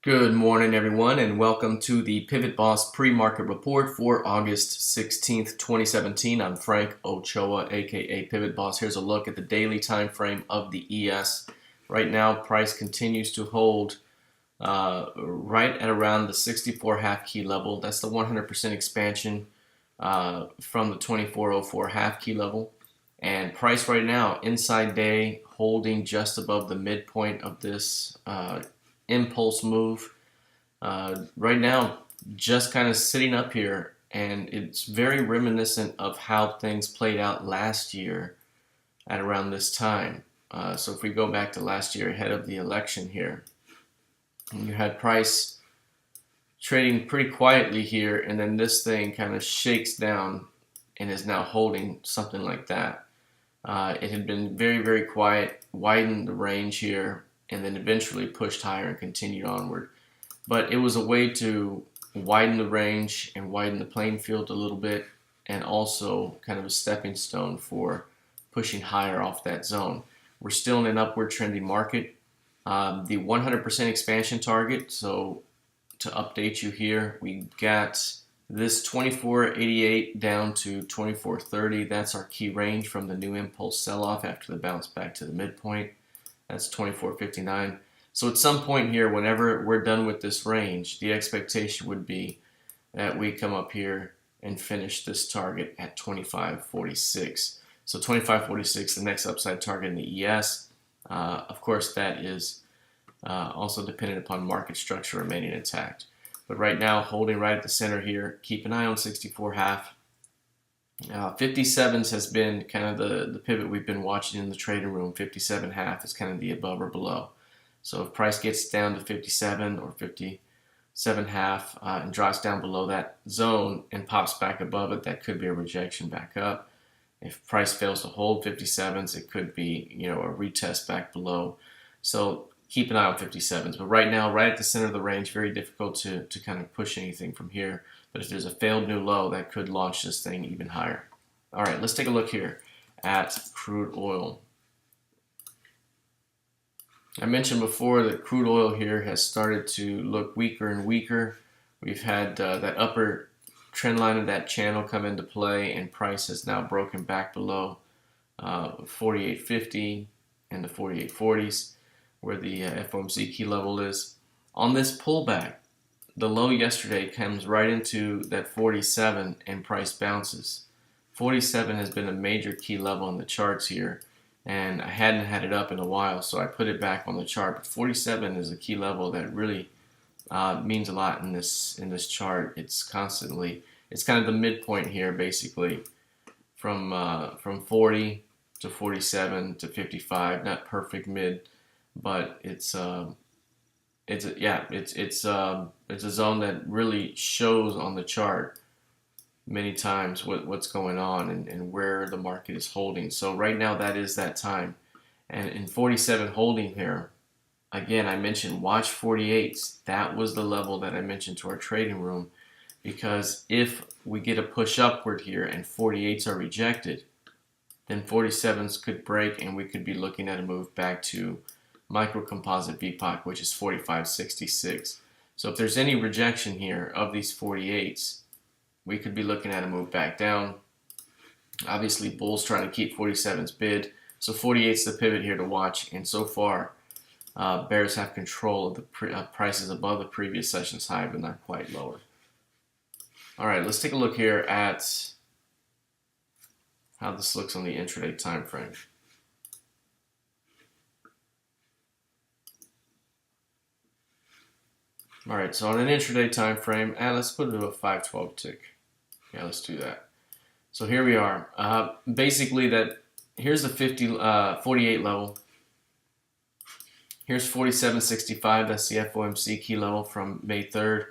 Good morning, everyone, and welcome to the PivotBoss Pre-Market Report for August 16th, 2017. I'm Frank Ochoa, aka PivotBoss. Here's a look at the daily time frame of the ES. Right now, price continues to hold right at around the 64 half key level. That's the 100% expansion from the 2404 half key level. And price right now, inside day, holding just above the midpoint of this impulse move. Right now, just kind of sitting up here, and it's very reminiscent of how things played out last year at around this time. So if we go back to last year ahead of the election here, you had price trading pretty quietly here, and then this thing kind of shakes down and is now holding something like that. It had been very, very quiet, widened the range here, and then eventually pushed higher and continued onward. But it was a way to widen the range and widen the playing field a little bit, and also kind of a stepping stone for pushing higher off that zone. We're still in an upward trending market. The 100% expansion target, so to update you here, we got this 24.88 down to 24.30. That's our key range from the new impulse sell-off after the bounce back to the midpoint. That's 24.59. So at some point here, whenever we're done with this range, the expectation would be that we come up here and finish this target at 25.46. So 25.46, the next upside target in the ES. Of course, that is also dependent upon market structure remaining intact. But right now, holding right at the center here, keep an eye on 64 half. 57s has been kind of the pivot we've been watching in the trading room. 57 half is kind of the above or below. So if price gets down to 57 or 57 half and drops down below that zone and pops back above it, that could be a rejection back up. If price fails to hold 57s, it could be a retest back below. So keep an eye on 57s. But right now, right at the center of the range, very difficult to kind of push anything from here. But if there's a failed new low, that could launch this thing even higher. All right, let's take a look here at crude oil. I mentioned before that crude oil here has started to look weaker and weaker. We've had that upper trend line of that channel come into play, and price has now broken back below 48.50 and the 48.40s, where the FOMC key level is. On this pullback, the low yesterday comes right into that 47 and price bounces. 47 has been a major key level on the charts here, and I hadn't had it up in a while, so I put it back on the chart. But 47 is a key level that really means a lot in this chart. It's kind of the midpoint here, basically, from 40 to 47 to 55. Not perfect mid, but it's a zone that really shows on the chart many times what's going on and where the market is holding. So right now, that is that time. And in 47 holding here, again, I mentioned watch 48s. That was the level that I mentioned to our trading room, because if we get a push upward here and 48s are rejected, then 47s could break and we could be looking at a move back to micro composite VPOC, which is 45.66. So if there's any rejection here of these 48s, we could be looking at a move back down. Obviously, bulls trying to keep 47's bid. So 48's the pivot here to watch. And so far, bears have control of the prices above the previous session's high, but not quite lower. All right, let's take a look here at how this looks on the intraday time frame. All right, so on an intraday time frame, let's put it to a 512 tick. Yeah, let's do that. So here we are. Basically, here's the 48 level. Here's 47.65. That's the FOMC key level from May 3rd.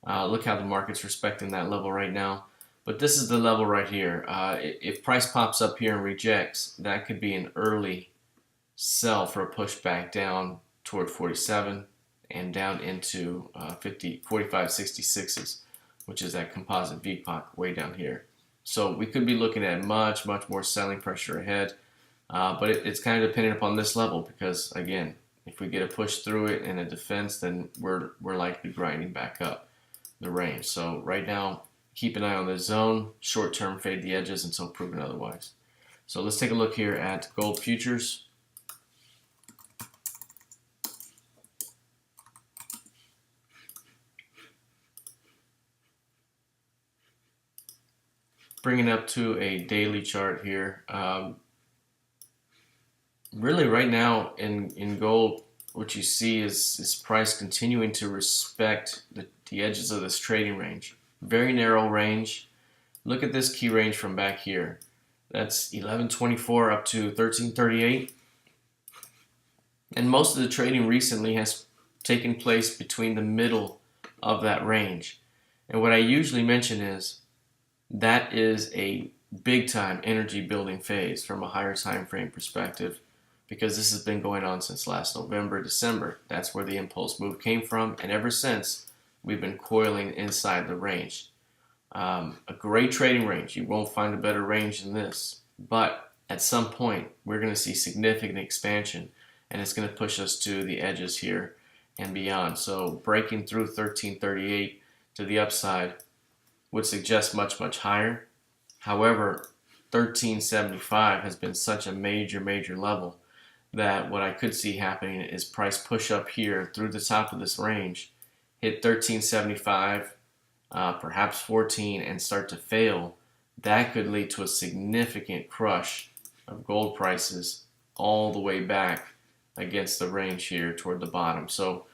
Look how the market's respecting that level right now. But this is the level right here. If price pops up here and rejects, that could be an early sell for a push back down toward 47 and down into 45.66s, which is that composite VPOC way down here. So we could be looking at much, much more selling pressure ahead. But it's kind of dependent upon this level because, again, If we get a push through it and a defense, then we're likely grinding back up the range. So right now, keep an eye on this zone. Short term, fade the edges until proven otherwise. So let's take a look here at gold futures. Bringing up to a daily chart here. Really right now in gold, what you see is price continuing to respect the edges of this trading range. Very narrow range. Look at this key range from back here. That's 1124 up to 1338. And most of the trading recently has taken place between the middle of that range. And what I usually mention is that is a big time energy building phase from a higher time frame perspective, because this has been going on since last November, December. That's where the impulse move came from, and ever since we've been coiling inside the range. A great trading range. You won't find a better range than this, but at some point we're going to see significant expansion, and it's going to push us to the edges here and beyond. So breaking through 1338 to the upside would suggest much higher. However, 1375 has been such a major level that what I could see happening is price push up here through the top of this range, hit 1375, perhaps 14, and start to fail. That could lead to a significant crush of gold prices all the way back against the range here toward the bottom. So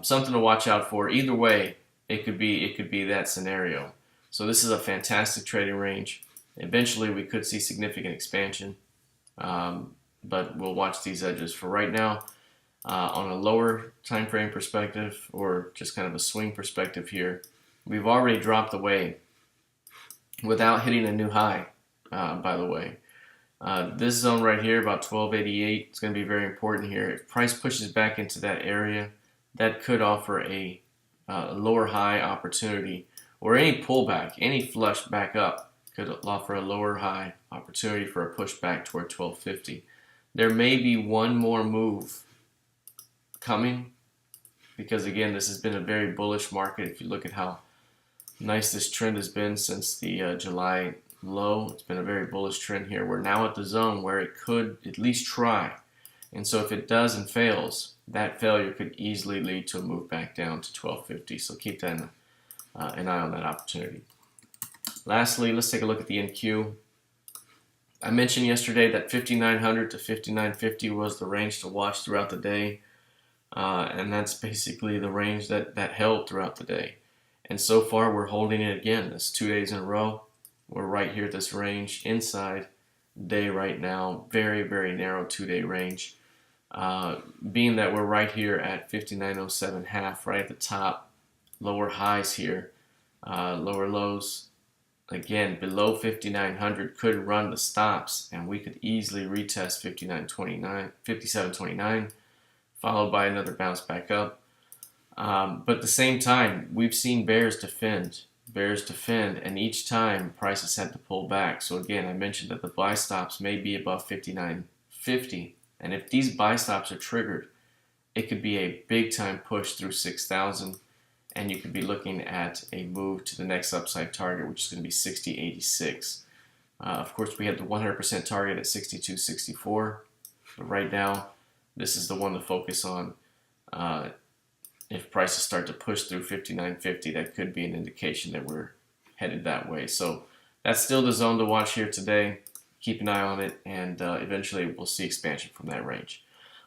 something to watch out for. Either way, it could be that scenario. So this is a fantastic trading range. Eventually we could see significant expansion, but we'll watch these edges. For right now, on a lower time frame perspective, or just kind of a swing perspective here, we've already dropped away without hitting a new high, by the way. This zone right here, about 1288, is going to be very important here. If price pushes back into that area, that could offer a lower high opportunity, or any pullback, any flush back up could offer a lower high opportunity for a push back toward 1250. There may be one more move coming, because again, this has been a very bullish market. If you look at how nice this trend has been since the July low, it's been a very bullish trend here. We're now at the zone where it could at least try. And so if it does and fails, that failure could easily lead to a move back down to 1250. So keep that an eye on that opportunity. Lastly, let's take a look at the NQ. I mentioned yesterday that 5900 to 5950 was the range to watch throughout the day. And that's basically the range that held throughout the day. And so far, we're holding it again. That's 2 days in a row. We're right here at this range inside day right now. Very narrow 2-day range. Being that we're right here at 5907 half, right at the top, lower highs here, lower lows. Again, below 5900 could run the stops, and we could easily retest 5729, followed by another bounce back up. But at the same time, we've seen bears defend, and each time prices had to pull back. So again, I mentioned that the buy stops may be above 5950, and if these buy stops are triggered, it could be a big time push through 6,000, and you could be looking at a move to the next upside target, which is going to be 6086. Of course, we had the 100% target at 6264, but right now, this is the one to focus on. If prices start to push through 5950, that could be an indication that we're headed that way. So that's still the zone to watch here today. Keep an eye on it, and eventually we'll see expansion from that range.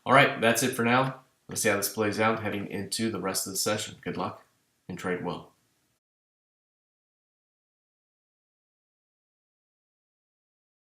All right, that's it for now. Let's see how this plays out heading into the rest of the session. Good luck and trade well.